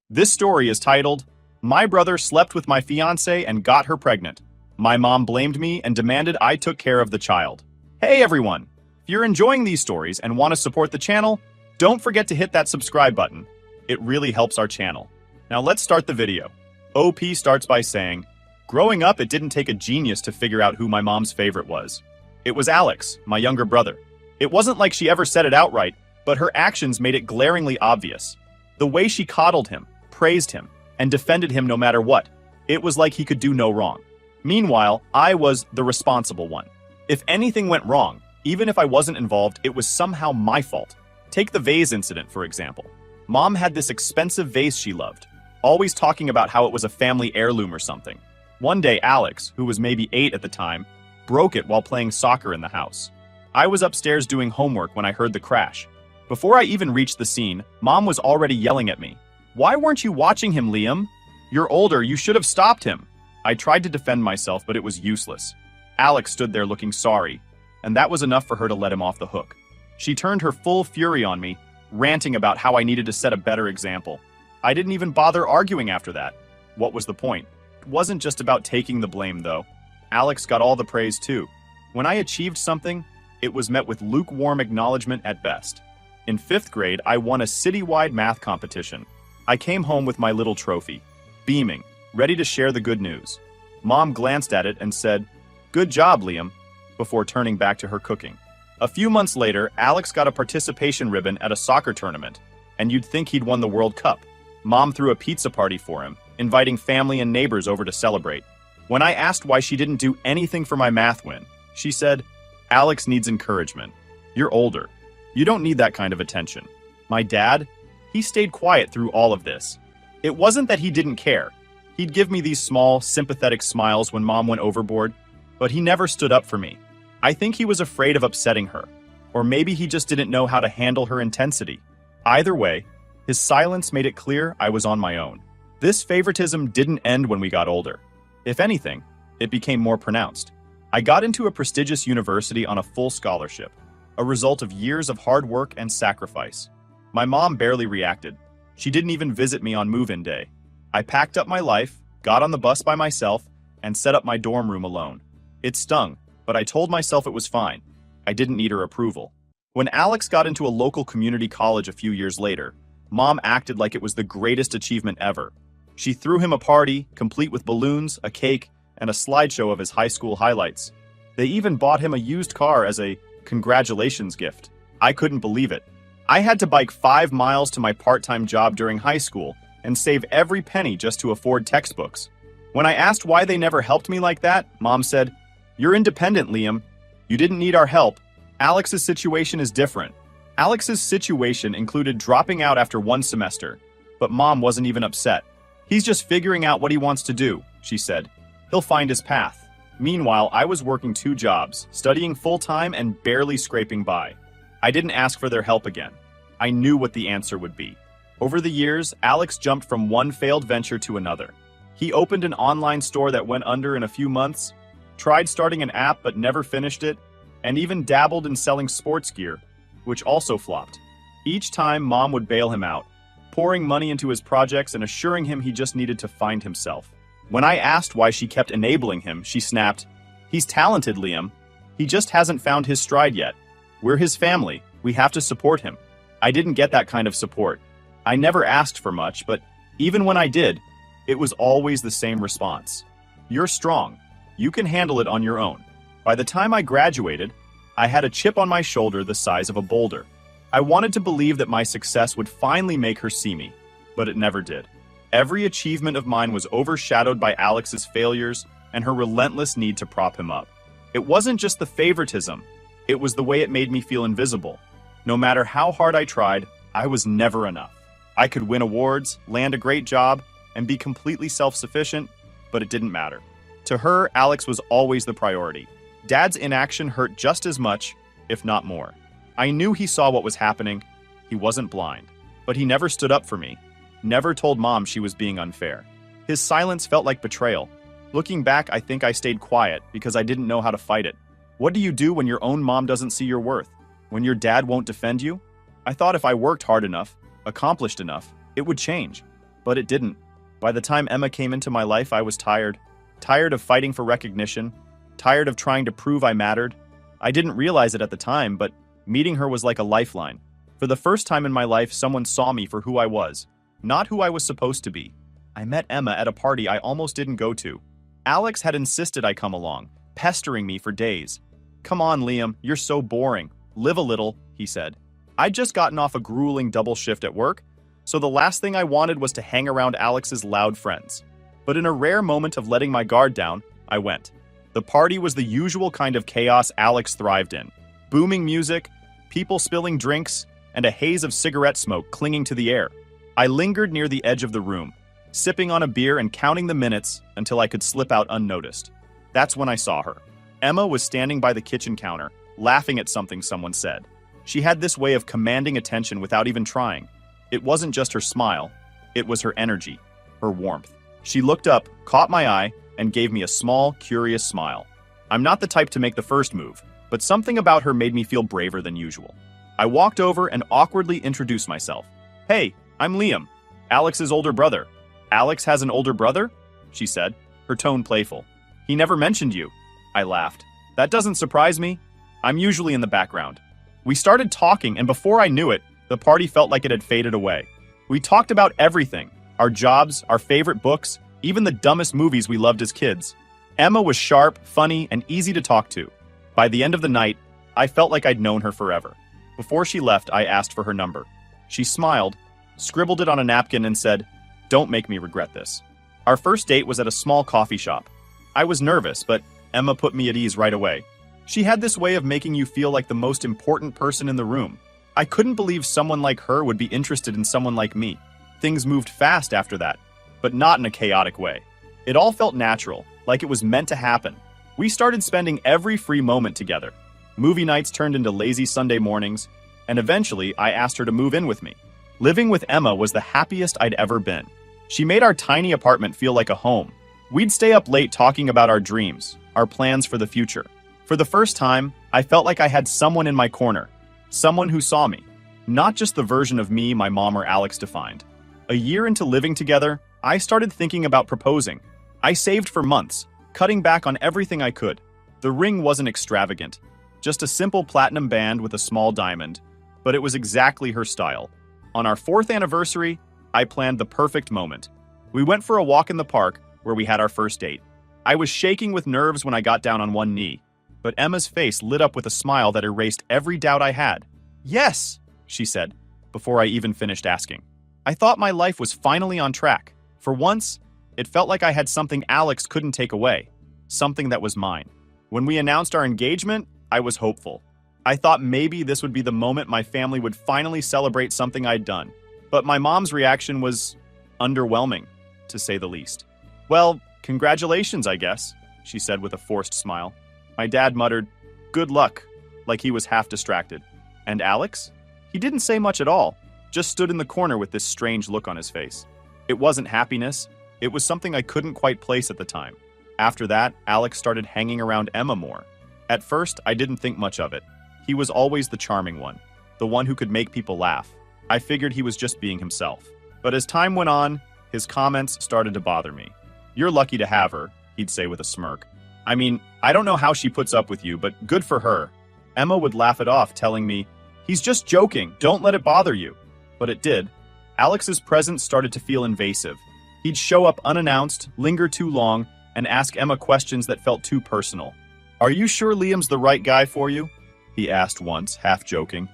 This story is titled, My Brother Slept with My Fiancée and Got Her Pregnant. My mom blamed me and demanded I took care of the child. Hey everyone! If you're enjoying these stories and want to support the channel, don't forget to hit that subscribe button. It really helps our channel. Now let's start the video. OP starts by saying, growing up, it didn't take a genius to figure out who my mom's favorite was. It was Alex, my younger brother. It wasn't like she ever said it outright, but her actions made it glaringly obvious. The way she coddled him, praised him, and defended him no matter what. It was like he could do no wrong. Meanwhile, I was the responsible one. If anything went wrong, even if I wasn't involved, it was somehow my fault. Take the vase incident, for example. Mom had this expensive vase she loved, always talking about how it was a family heirloom or something. One day, Alex, who was maybe 8 at the time, broke it while playing soccer in the house. I was upstairs doing homework when I heard the crash. Before I even reached the scene, Mom was already yelling at me. Why weren't you watching him, Liam? You're older, you should have stopped him. I tried to defend myself, but it was useless. Alex stood there looking sorry, and that was enough for her to let him off the hook. She turned her full fury on me, ranting about how I needed to set a better example. I didn't even bother arguing after that. What was the point? It wasn't just about taking the blame, though. Alex got all the praise, too. When I achieved something, it was met with lukewarm acknowledgement at best. In 5th grade, I won a citywide math competition. I came home with my little trophy, beaming, ready to share the good news. Mom glanced at it and said, "Good job, Liam," before turning back to her cooking. A few months later, Alex got a participation ribbon at a soccer tournament, and you'd think he'd won the World Cup. Mom threw a pizza party for him, inviting family and neighbors over to celebrate. When I asked why she didn't do anything for my math win, she said, "Alex needs encouragement. You're older. You don't need that kind of attention." My dad? He stayed quiet through all of this. It wasn't that he didn't care. He'd give me these small, sympathetic smiles when Mom went overboard, but he never stood up for me. I think he was afraid of upsetting her, or maybe he just didn't know how to handle her intensity. Either way, his silence made it clear I was on my own. This favoritism didn't end when we got older. If anything, it became more pronounced. I got into a prestigious university on a full scholarship, a result of years of hard work and sacrifice. My mom barely reacted. She didn't even visit me on move-in day. I packed up my life, got on the bus by myself, and set up my dorm room alone. It stung, but I told myself it was fine. I didn't need her approval. When Alex got into a local community college a few years later, Mom acted like it was the greatest achievement ever. She threw him a party, complete with balloons, a cake, and a slideshow of his high school highlights. They even bought him a used car as a congratulations gift. I couldn't believe it. I had to bike 5 miles to my part-time job during high school and save every penny just to afford textbooks. When I asked why they never helped me like that, Mom said, "You're independent, Liam. You didn't need our help. Alex's situation is different." Alex's situation included dropping out after 1 semester, but Mom wasn't even upset. "He's just figuring out what he wants to do," she said. "He'll find his path." Meanwhile, I was working 2 jobs, studying full-time and barely scraping by. I didn't ask for their help again. I knew what the answer would be. Over the years, Alex jumped from one failed venture to another. He opened an online store that went under in a few months, tried starting an app but never finished it, and even dabbled in selling sports gear, which also flopped. Each time, Mom would bail him out, pouring money into his projects and assuring him he just needed to find himself. When I asked why she kept enabling him, she snapped, "He's talented, Liam. He just hasn't found his stride yet. We're his family. We have to support him." I didn't get that kind of support. I never asked for much, but even when I did, it was always the same response. "You're strong. You can handle it on your own." By the time I graduated, I had a chip on my shoulder the size of a boulder. I wanted to believe that my success would finally make her see me, but it never did. Every achievement of mine was overshadowed by Alex's failures and her relentless need to prop him up. It wasn't just the favoritism, it was the way it made me feel invisible. No matter how hard I tried, I was never enough. I could win awards, land a great job, and be completely self-sufficient, but it didn't matter. To her, Alex was always the priority. Dad's inaction hurt just as much, if not more. I knew he saw what was happening. He wasn't blind. But he never stood up for me. Never told Mom she was being unfair. His silence felt like betrayal. Looking back, I think I stayed quiet because I didn't know how to fight it. What do you do when your own mom doesn't see your worth? When your dad won't defend you? I thought if I worked hard enough, accomplished enough, it would change. But it didn't. By the time Emma came into my life, I was tired. Tired of fighting for recognition. Tired of trying to prove I mattered. I didn't realize it at the time, but meeting her was like a lifeline. For the first time in my life, someone saw me for who I was, not who I was supposed to be. I met Emma at a party I almost didn't go to. Alex had insisted I come along, pestering me for days. "Come on, Liam, you're so boring. Live a little," he said. I'd just gotten off a grueling double shift at work, so the last thing I wanted was to hang around Alex's loud friends. But in a rare moment of letting my guard down, I went. The party was the usual kind of chaos Alex thrived in. Booming music, people spilling drinks, and a haze of cigarette smoke clinging to the air. I lingered near the edge of the room, sipping on a beer and counting the minutes until I could slip out unnoticed. That's when I saw her. Emma was standing by the kitchen counter, laughing at something someone said. She had this way of commanding attention without even trying. It wasn't just her smile, it was her energy, her warmth. She looked up, caught my eye, and gave me a small, curious smile. I'm not the type to make the first move, but something about her made me feel braver than usual. I walked over and awkwardly introduced myself. "Hey, I'm Liam, Alex's older brother." "Alex has an older brother?" she said, her tone playful. "He never mentioned you." I laughed. "That doesn't surprise me. I'm usually in the background." We started talking, and before I knew it, the party felt like it had faded away. We talked about everything, our jobs, our favorite books, even the dumbest movies we loved as kids. Emma was sharp, funny, and easy to talk to. By the end of the night, I felt like I'd known her forever. Before she left, I asked for her number. She smiled, scribbled it on a napkin, and said, "Don't make me regret this." Our first date was at a small coffee shop. I was nervous, but Emma put me at ease right away. She had this way of making you feel like the most important person in the room. I couldn't believe someone like her would be interested in someone like me. Things moved fast after that, but not in a chaotic way. It all felt natural, like it was meant to happen. We started spending every free moment together. Movie nights turned into lazy Sunday mornings, and eventually I asked her to move in with me. Living with Emma was the happiest I'd ever been. She made our tiny apartment feel like a home. We'd stay up late talking about our dreams, our plans for the future. For the first time, I felt like I had someone in my corner, someone who saw me, not just the version of me my mom or Alex defined. A year into living together, I started thinking about proposing. I saved for months, cutting back on everything I could. The ring wasn't extravagant, just a simple platinum band with a small diamond, but it was exactly her style. On our 4th anniversary, I planned the perfect moment. We went for a walk in the park where we had our first date. I was shaking with nerves when I got down on one knee, but Emma's face lit up with a smile that erased every doubt I had. "Yes," she said, before I even finished asking. I thought my life was finally on track. For once, it felt like I had something Alex couldn't take away, something that was mine. When we announced our engagement, I was hopeful. I thought maybe this would be the moment my family would finally celebrate something I'd done. But my mom's reaction was underwhelming, to say the least. "Well, congratulations, I guess," she said with a forced smile. My dad muttered, "Good luck," like he was half distracted. And Alex? He didn't say much at all, just stood in the corner with this strange look on his face. It wasn't happiness, it was something I couldn't quite place at the time. After that, Alex started hanging around Emma more. At first, I didn't think much of it. He was always the charming one, the one who could make people laugh. I figured he was just being himself. But as time went on, his comments started to bother me. "You're lucky to have her," he'd say with a smirk. "I mean, I don't know how she puts up with you, but good for her." Emma would laugh it off, telling me, "He's just joking, don't let it bother you." But it did. Alex's presence started to feel invasive. He'd show up unannounced, linger too long, and ask Emma questions that felt too personal. "Are you sure Liam's the right guy for you?" he asked once, half joking.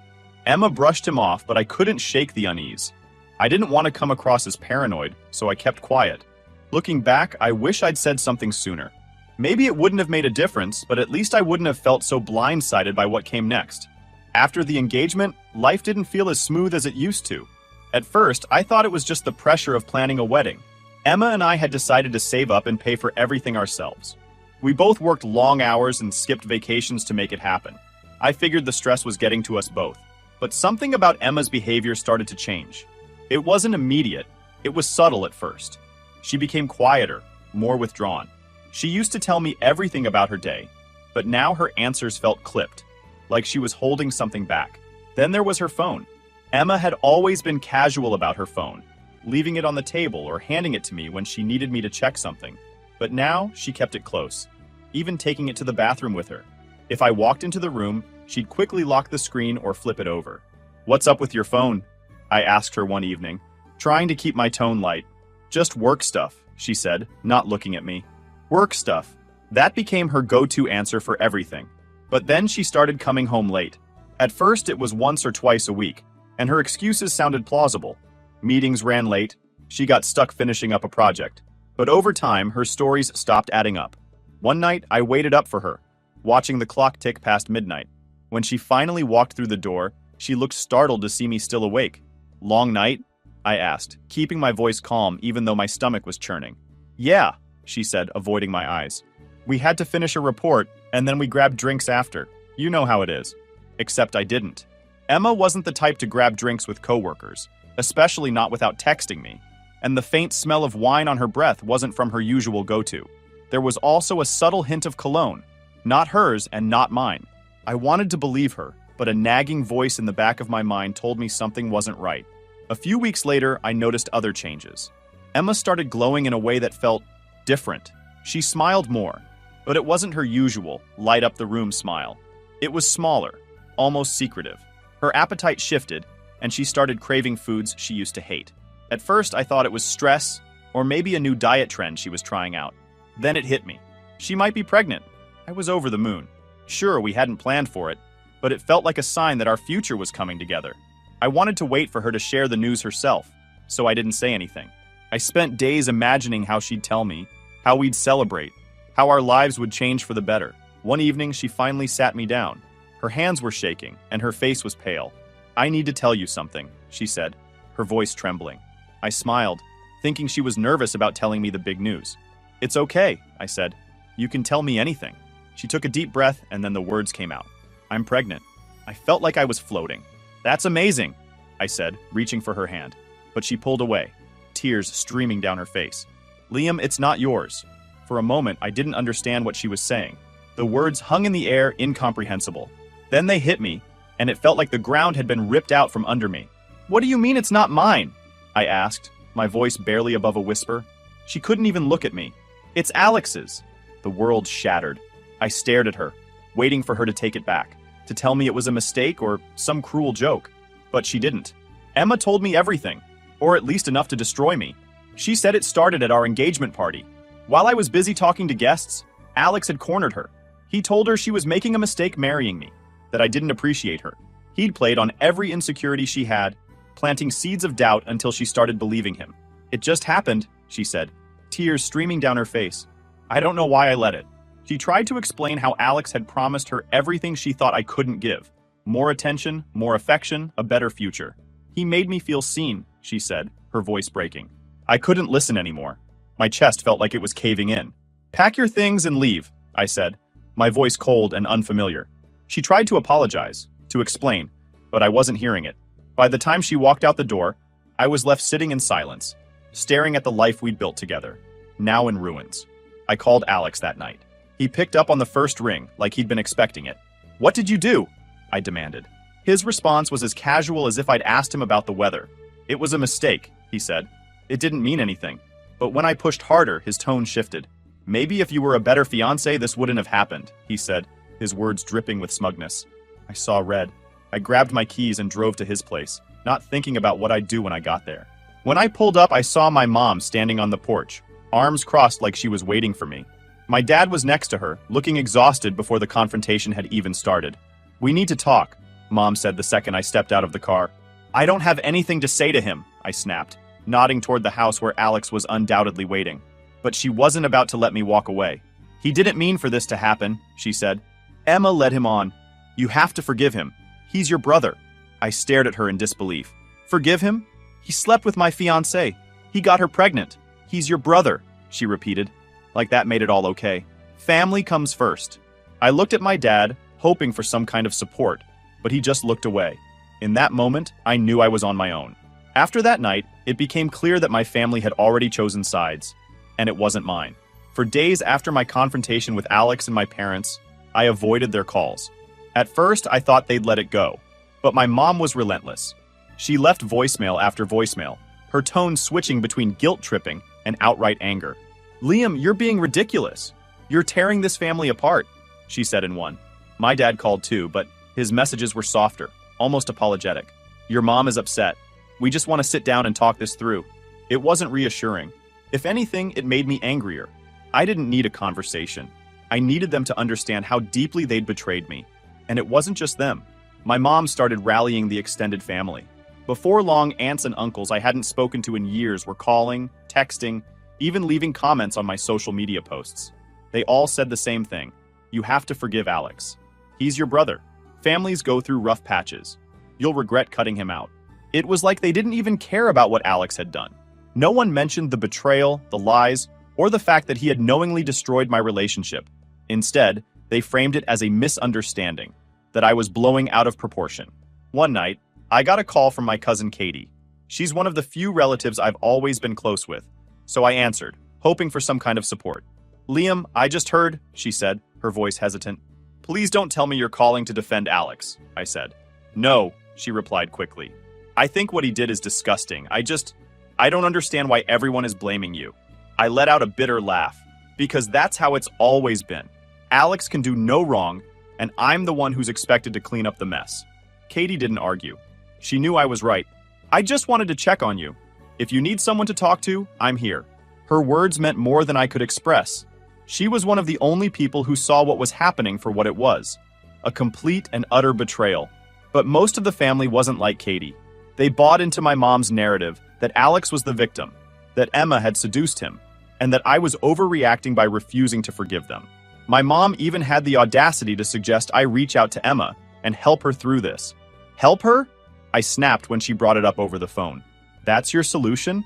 Emma brushed him off, but I couldn't shake the unease. I didn't want to come across as paranoid, so I kept quiet. Looking back, I wish I'd said something sooner. Maybe it wouldn't have made a difference, but at least I wouldn't have felt so blindsided by what came next. After the engagement, life didn't feel as smooth as it used to. At first, I thought it was just the pressure of planning a wedding. Emma and I had decided to save up and pay for everything ourselves. We both worked long hours and skipped vacations to make it happen. I figured the stress was getting to us both. But something about Emma's behavior started to change. It wasn't immediate, it was subtle at first. She became quieter, more withdrawn. She used to tell me everything about her day, but now her answers felt clipped, like she was holding something back. Then there was her phone. Emma had always been casual about her phone. leaving it on the table or handing it to me when she needed me to check something. But now, she kept it close, even taking it to the bathroom with her. If I walked into the room, she'd quickly lock the screen or flip it over. "What's up with your phone?" I asked her one evening, trying to keep my tone light. "Just work stuff," she said, not looking at me. Work stuff. That became her go-to answer for everything. But then she started coming home late. At first, it was once or twice a week, and her excuses sounded plausible. Meetings ran late, she got stuck finishing up a project. But over time, her stories stopped adding up. One night, I waited up for her, watching the clock tick past midnight. When she finally walked through the door, she looked startled to see me still awake. "Long night?" I asked, keeping my voice calm even though my stomach was churning. "Yeah," she said, avoiding my eyes. "We had to finish a report, and then we grabbed drinks after. You know how it is." Except I didn't. Emma wasn't the type to grab drinks with coworkers, especially not without texting me. And the faint smell of wine on her breath wasn't from her usual go-to. There was also a subtle hint of cologne. Not hers and not mine. I wanted to believe her, but a nagging voice in the back of my mind told me something wasn't right. A few weeks later, I noticed other changes. Emma started glowing in a way that felt different. She smiled more, but it wasn't her usual light-up-the-room smile. It was smaller, almost secretive. Her appetite shifted, and she started craving foods she used to hate. At first, I thought it was stress, or maybe a new diet trend she was trying out. Then it hit me. She might be pregnant. I was over the moon. Sure, we hadn't planned for it, but it felt like a sign that our future was coming together. I wanted to wait for her to share the news herself, so I didn't say anything. I spent days imagining how she'd tell me, how we'd celebrate, how our lives would change for the better. One evening, she finally sat me down. Her hands were shaking, and her face was pale. "I need to tell you something," she said, her voice trembling. I smiled, thinking she was nervous about telling me the big news. "It's okay," I said. "You can tell me anything." She took a deep breath, and then the words came out. "I'm pregnant." I felt like I was floating. "That's amazing," I said, reaching for her hand. But she pulled away, tears streaming down her face. "Liam, it's not yours." For a moment, I didn't understand what she was saying. The words hung in the air, incomprehensible. Then they hit me, and it felt like the ground had been ripped out from under me. "What do you mean it's not mine?" I asked, my voice barely above a whisper. She couldn't even look at me. "It's Alex's." The world shattered. I stared at her, waiting for her to take it back, to tell me it was a mistake or some cruel joke. But she didn't. Emma told me everything, or at least enough to destroy me. She said it started at our engagement party. While I was busy talking to guests, Alex had cornered her. He told her she was making a mistake marrying me, that I didn't appreciate her. He'd played on every insecurity she had, planting seeds of doubt until she started believing him. "It just happened," she said, tears streaming down her face. "I don't know why I let it." She tried to explain how Alex had promised her everything she thought I couldn't give. More attention, more affection, a better future. "He made me feel seen," she said, her voice breaking. I couldn't listen anymore. My chest felt like it was caving in. "Pack your things and leave," I said, my voice cold and unfamiliar. She tried to apologize, to explain, but I wasn't hearing it. By the time she walked out the door, I was left sitting in silence, staring at the life we'd built together, now in ruins. I called Alex that night. He picked up on the first ring, like he'd been expecting it. "What did you do?" I demanded. His response was as casual as if I'd asked him about the weather. "It was a mistake," he said. "It didn't mean anything." But when I pushed harder, his tone shifted. "Maybe if you were a better fiancé, this wouldn't have happened," he said, his words dripping with smugness. I saw red. I grabbed my keys and drove to his place, not thinking about what I'd do when I got there. When I pulled up, I saw my mom standing on the porch, arms crossed like she was waiting for me. My dad was next to her, looking exhausted before the confrontation had even started. "We need to talk," Mom said the second I stepped out of the car. "I don't have anything to say to him," I snapped, nodding toward the house where Alex was undoubtedly waiting. But she wasn't about to let me walk away. "He didn't mean for this to happen," she said. "Emma led him on. You have to forgive him. He's your brother." I stared at her in disbelief. "Forgive him? He slept with my fiancée. He got her pregnant. He's your brother," she repeated, like that made it all okay. "Family comes first." I looked at my dad, hoping for some kind of support, but he just looked away. In that moment, I knew I was on my own. After that night, it became clear that my family had already chosen sides, and it wasn't mine. For days after my confrontation with Alex and my parents, I avoided their calls. At first, I thought they'd let it go, but my mom was relentless. She left voicemail after voicemail, her tone switching between guilt-tripping and outright anger. "Liam, you're being ridiculous. You're tearing this family apart," she said in one. My dad called too, but his messages were softer, almost apologetic. "Your mom is upset. We just want to sit down and talk this through." It wasn't reassuring. If anything, it made me angrier. I didn't need a conversation. I needed them to understand how deeply they'd betrayed me. And it wasn't just them. My mom started rallying the extended family. Before long, aunts and uncles I hadn't spoken to in years were calling, texting, even leaving comments on my social media posts. They all said the same thing: "You have to forgive Alex. He's your brother. Families go through rough patches. You'll regret cutting him out." It was like they didn't even care about what Alex had done. No one mentioned the betrayal, the lies, or the fact that he had knowingly destroyed my relationship. Instead, they framed it as a misunderstanding, that I was blowing out of proportion. One night, I got a call from my cousin Katie. She's one of the few relatives I've always been close with, so I answered, hoping for some kind of support. "Liam, I just heard," she said, her voice hesitant. "Please don't tell me you're calling to defend Alex," I said. "No," she replied quickly. "I think what he did is disgusting. I don't understand why everyone is blaming you." I let out a bitter laugh, because that's how it's always been. Alex can do no wrong, and I'm the one who's expected to clean up the mess. Katie didn't argue. She knew I was right. "I just wanted to check on you. If you need someone to talk to, I'm here." Her words meant more than I could express. She was one of the only people who saw what was happening for what it was: a complete and utter betrayal. But most of the family wasn't like Katie. They bought into my mom's narrative that Alex was the victim, that Emma had seduced him, and that I was overreacting by refusing to forgive them. My mom even had the audacity to suggest I reach out to Emma and help her through this. "Help her?" I snapped when she brought it up over the phone. "That's your solution?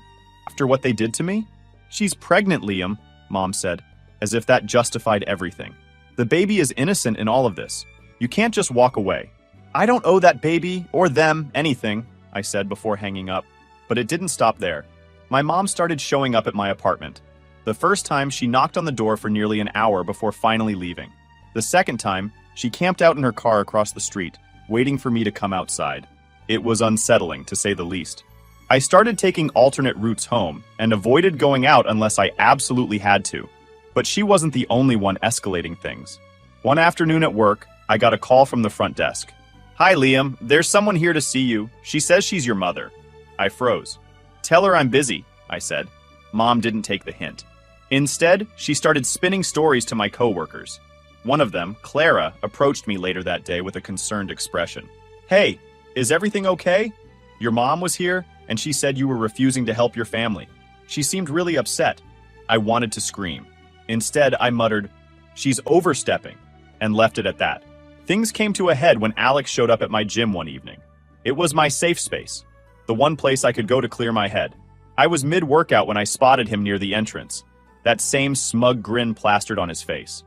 After what they did to me?" "She's pregnant, Liam," Mom said, as if that justified everything. "The baby is innocent in all of this. You can't just walk away." "I don't owe that baby, or them, anything," I said before hanging up. But it didn't stop there. My mom started showing up at my apartment. The first time, she knocked on the door for nearly an hour before finally leaving. The second time, she camped out in her car across the street, waiting for me to come outside. It was unsettling, to say the least. I started taking alternate routes home and avoided going out unless I absolutely had to. But she wasn't the only one escalating things. One afternoon at work, I got a call from the front desk. "Hi, Liam. There's someone here to see you. She says she's your mother." I froze. "Tell her I'm busy," I said. Mom didn't take the hint. Instead, she started spinning stories to my coworkers. One of them, Clara, approached me later that day with a concerned expression. "Hey, is everything okay? Your mom was here, and she said you were refusing to help your family. She seemed really upset." I wanted to scream. Instead, I muttered, "She's overstepping," and left it at that. Things came to a head when Alex showed up at my gym one evening. It was my safe space, the one place I could go to clear my head. I was mid-workout when I spotted him near the entrance, that same smug grin plastered on his face.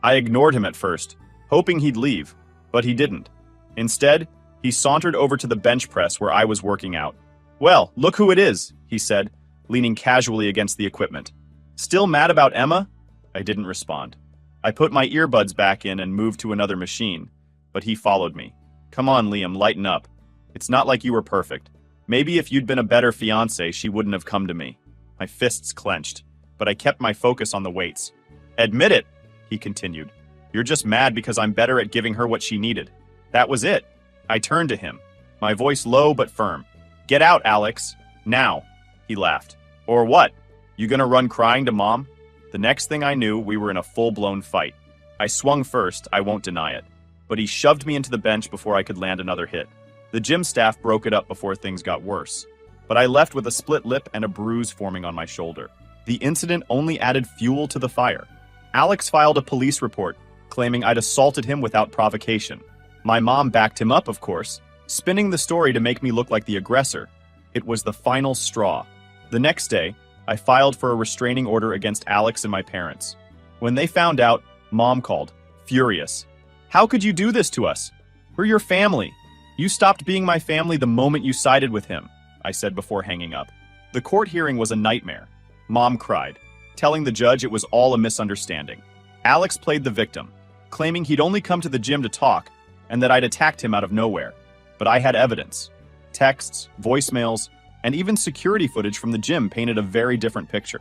I ignored him at first, hoping he'd leave, but he didn't. Instead, he sauntered over to the bench press where I was working out. "Well, look who it is," he said, leaning casually against the equipment. "Still mad about Emma?" I didn't respond. I put my earbuds back in and moved to another machine, but he followed me. "Come on, Liam, lighten up. It's not like you were perfect. Maybe if you'd been a better fiancé, she wouldn't have come to me." My fists clenched, but I kept my focus on the weights. "Admit it," he continued. "You're just mad because I'm better at giving her what she needed. That was it." I turned to him, my voice low but firm. "Get out, Alex. Now." He laughed. "Or what? You gonna run crying to Mom?" The next thing I knew, we were in a full-blown fight. I swung first, I won't deny it, but he shoved me into the bench before I could land another hit. The gym staff broke it up before things got worse, but I left with a split lip and a bruise forming on my shoulder. The incident only added fuel to the fire. Alex filed a police report, claiming I'd assaulted him without provocation. My mom backed him up, of course, spinning the story to make me look like the aggressor. It was the final straw. The next day, I filed for a restraining order against Alex and my parents. When they found out, Mom called, furious. "How could you do this to us? We're your family. You stopped being my family the moment you sided with him," I said before hanging up. The court hearing was a nightmare. Mom cried, telling the judge it was all a misunderstanding. Alex played the victim, claiming he'd only come to the gym to talk and that I'd attacked him out of nowhere. But I had evidence. Texts, voicemails, and even security footage from the gym painted a very different picture.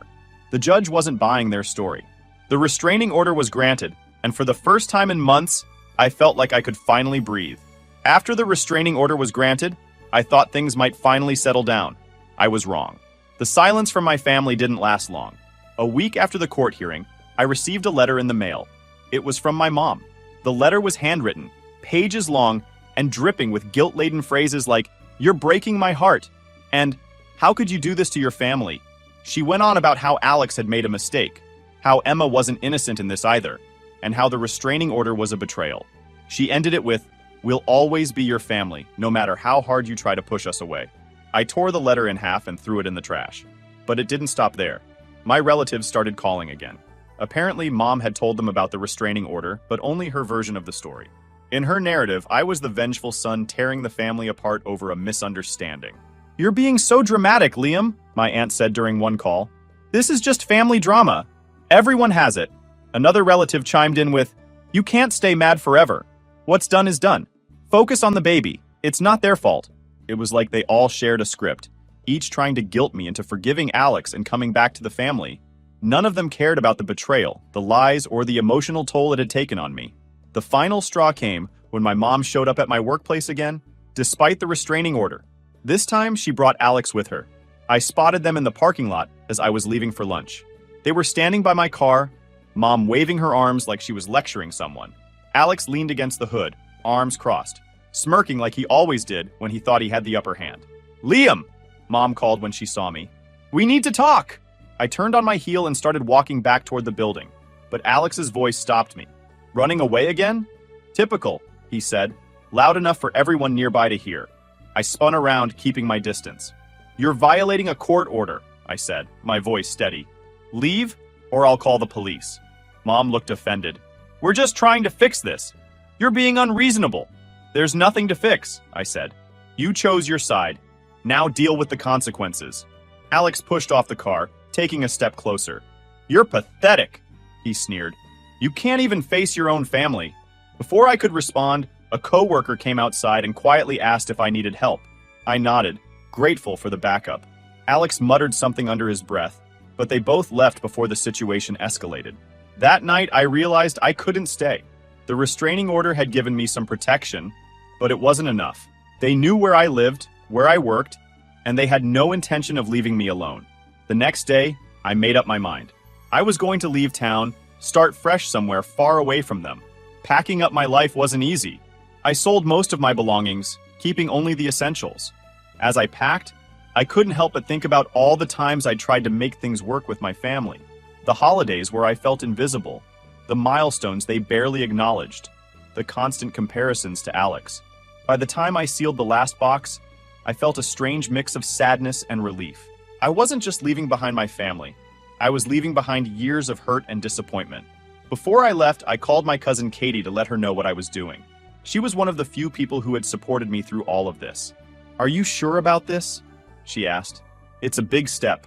The judge wasn't buying their story. The restraining order was granted, and for the first time in months, I felt like I could finally breathe. After the restraining order was granted, I thought things might finally settle down. I was wrong. The silence from my family didn't last long. A week after the court hearing, I received a letter in the mail. It was from my mom. The letter was handwritten, pages long, and dripping with guilt-laden phrases like, "You're breaking my heart," and "How could you do this to your family?" She went on about how Alex had made a mistake, how Emma wasn't innocent in this either, and how the restraining order was a betrayal. She ended it with, "We'll always be your family, no matter how hard you try to push us away." I tore the letter in half and threw it in the trash. But it didn't stop there. My relatives started calling again. Apparently, Mom had told them about the restraining order, but only her version of the story. In her narrative, I was the vengeful son tearing the family apart over a misunderstanding. "You're being so dramatic, Liam," my aunt said during one call. "This is just family drama. Everyone has it." Another relative chimed in with, "You can't stay mad forever. What's done is done. Focus on the baby. It's not their fault." It was like they all shared a script, each trying to guilt me into forgiving Alex and coming back to the family. None of them cared about the betrayal, the lies, or the emotional toll it had taken on me. The final straw came when my mom showed up at my workplace again, despite the restraining order. This time, she brought Alex with her. I spotted them in the parking lot as I was leaving for lunch. They were standing by my car, Mom waving her arms like she was lecturing someone. Alex leaned against the hood, arms crossed, smirking like he always did when he thought he had the upper hand. "Liam!" Mom called when she saw me. "We need to talk!" I turned on my heel and started walking back toward the building, but Alex's voice stopped me. "Running away again?" "Typical," he said, loud enough for everyone nearby to hear. I spun around, keeping my distance. "You're violating a court order," I said, my voice steady. "Leave, or I'll call the police." Mom looked offended. "We're just trying to fix this. You're being unreasonable." "There's nothing to fix," I said. "You chose your side. Now deal with the consequences." Alex pushed off the car, taking a step closer. "You're pathetic," he sneered. "You can't even face your own family." Before I could respond, a coworker came outside and quietly asked if I needed help. I nodded, grateful for the backup. Alex muttered something under his breath, but they both left before the situation escalated. That night, I realized I couldn't stay. The restraining order had given me some protection, but it wasn't enough. They knew where I lived, where I worked, and they had no intention of leaving me alone. The next day, I made up my mind. I was going to leave town, start fresh somewhere far away from them. Packing up my life wasn't easy. I sold most of my belongings, keeping only the essentials. As I packed, I couldn't help but think about all the times I tried to make things work with my family. The holidays where I felt invisible, the milestones they barely acknowledged, the constant comparisons to Alex. By the time I sealed the last box, I felt a strange mix of sadness and relief. I wasn't just leaving behind my family. I was leaving behind years of hurt and disappointment. Before I left, I called my cousin Katie to let her know what I was doing. She was one of the few people who had supported me through all of this. "Are you sure about this?" she asked. "It's a big step."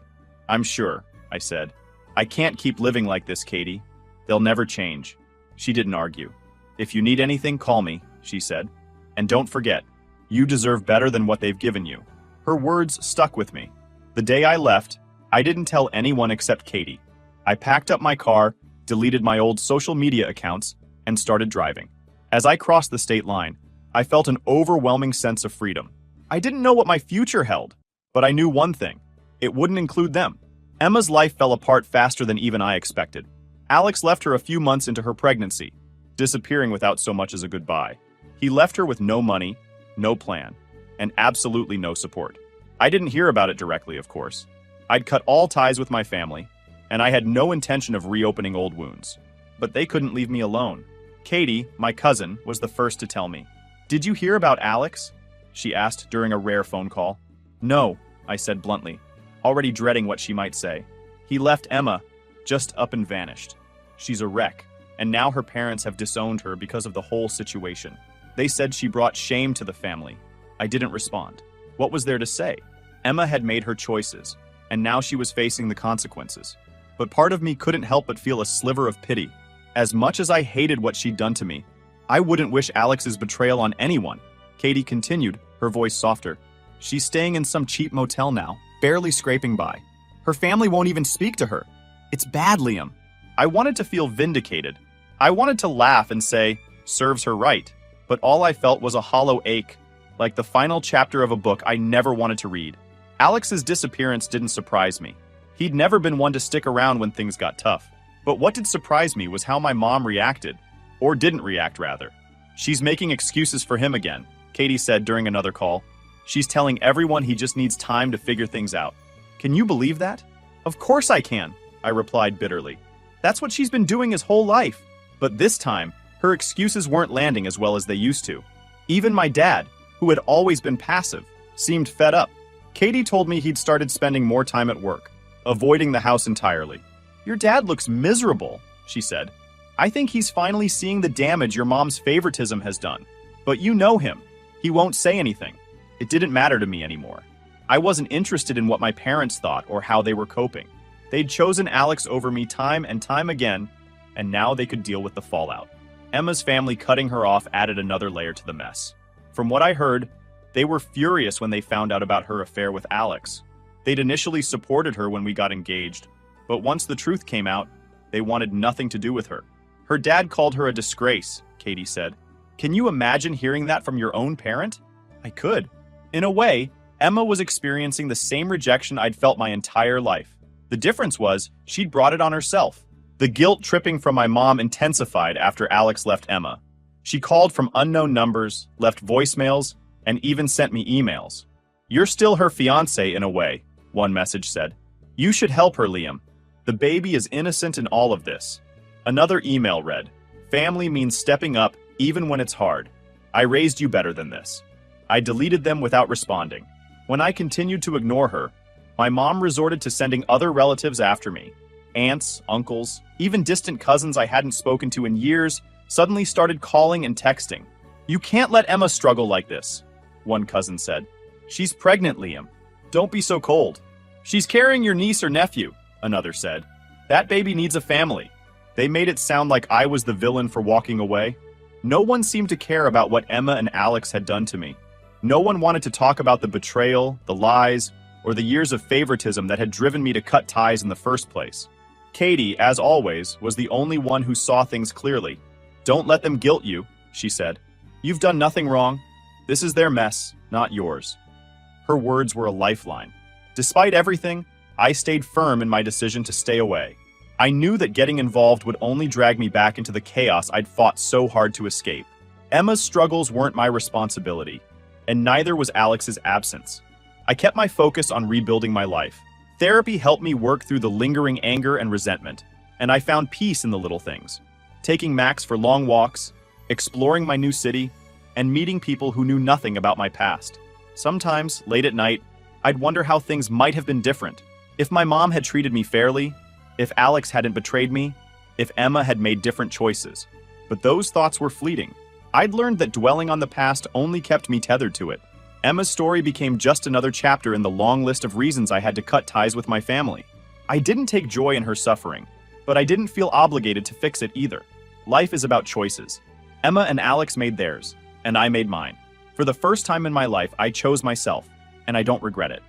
"I'm sure," I said. "I can't keep living like this, Katie. They'll never change." She didn't argue. "If you need anything, call me," she said. "And don't forget, you deserve better than what they've given you." Her words stuck with me. The day I left, I didn't tell anyone except Katie. I packed up my car, deleted my old social media accounts, and started driving. As I crossed the state line, I felt an overwhelming sense of freedom. I didn't know what my future held, but I knew one thing. It wouldn't include them. Emma's life fell apart faster than even I expected. Alex left her a few months into her pregnancy, disappearing without so much as a goodbye. He left her with no money, no plan, and absolutely no support. I didn't hear about it directly, of course. I'd cut all ties with my family, and I had no intention of reopening old wounds. But they couldn't leave me alone. Katie, my cousin, was the first to tell me. "Did you hear about Alex?" she asked during a rare phone call. "No," I said bluntly, already dreading what she might say. "He left Emma, just up and vanished. She's a wreck, and now her parents have disowned her because of the whole situation. They said she brought shame to the family." I didn't respond. What was there to say? Emma had made her choices, and now she was facing the consequences. But part of me couldn't help but feel a sliver of pity. As much as I hated what she'd done to me, I wouldn't wish Alex's betrayal on anyone. Katie continued, her voice softer. She's staying in some cheap motel now, barely scraping by. Her family won't even speak to her. It's bad, Liam. I wanted to feel vindicated. I wanted to laugh and say, serves her right. But all I felt was a hollow ache, like the final chapter of a book I never wanted to read. Alex's disappearance didn't surprise me. He'd never been one to stick around when things got tough. But what did surprise me was how my mom reacted. Or didn't react, rather. She's making excuses for him again, Katie said during another call. She's telling everyone he just needs time to figure things out. Can you believe that? Of course I can, I replied bitterly. That's what she's been doing his whole life. But this time, her excuses weren't landing as well as they used to. Even my dad, who had always been passive, seemed fed up. Katie told me he'd started spending more time at work, avoiding the house entirely. Your dad looks miserable, she said. I think he's finally seeing the damage your mom's favoritism has done. But you know him. He won't say anything. It didn't matter to me anymore. I wasn't interested in what my parents thought or how they were coping. They'd chosen Alex over me time and time again, and now they could deal with the fallout. Emma's family cutting her off added another layer to the mess. From what I heard, they were furious when they found out about her affair with Alex. They'd initially supported her when we got engaged, but once the truth came out, they wanted nothing to do with her. Her dad called her a disgrace, Katie said. Can you imagine hearing that from your own parent? I could. In a way, Emma was experiencing the same rejection I'd felt my entire life. The difference was, she'd brought it on herself. The guilt tripping from my mom intensified after Alex left Emma. She called from unknown numbers, left voicemails, and even sent me emails. You're still her fiancé in a way, one message said. You should help her, Liam. The baby is innocent in all of this. Another email read, family means stepping up even when it's hard. I raised you better than this. I deleted them without responding. When I continued to ignore her, my mom resorted to sending other relatives after me. Aunts, uncles, even distant cousins I hadn't spoken to in years suddenly started calling and texting. You can't let Emma struggle like this, one cousin said. She's pregnant, Liam. Don't be so cold. She's carrying your niece or nephew, another said. That baby needs a family. They made it sound like I was the villain for walking away. No one seemed to care about what Emma and Alex had done to me. No one wanted to talk about the betrayal, the lies, or the years of favoritism that had driven me to cut ties in the first place. Katie, as always, was the only one who saw things clearly. Don't let them guilt you, she said. You've done nothing wrong. This is their mess, not yours. Her words were a lifeline. Despite everything, I stayed firm in my decision to stay away. I knew that getting involved would only drag me back into the chaos I'd fought so hard to escape. Emma's struggles weren't my responsibility, and neither was Alex's absence. I kept my focus on rebuilding my life. Therapy helped me work through the lingering anger and resentment, and I found peace in the little things. Taking Max for long walks, exploring my new city, and meeting people who knew nothing about my past. Sometimes, late at night, I'd wonder how things might have been different. If my mom had treated me fairly, if Alex hadn't betrayed me, if Emma had made different choices. But those thoughts were fleeting. I'd learned that dwelling on the past only kept me tethered to it. Emma's story became just another chapter in the long list of reasons I had to cut ties with my family. I didn't take joy in her suffering, but I didn't feel obligated to fix it either. Life is about choices. Emma and Alex made theirs, and I made mine. For the first time in my life, I chose myself, and I don't regret it.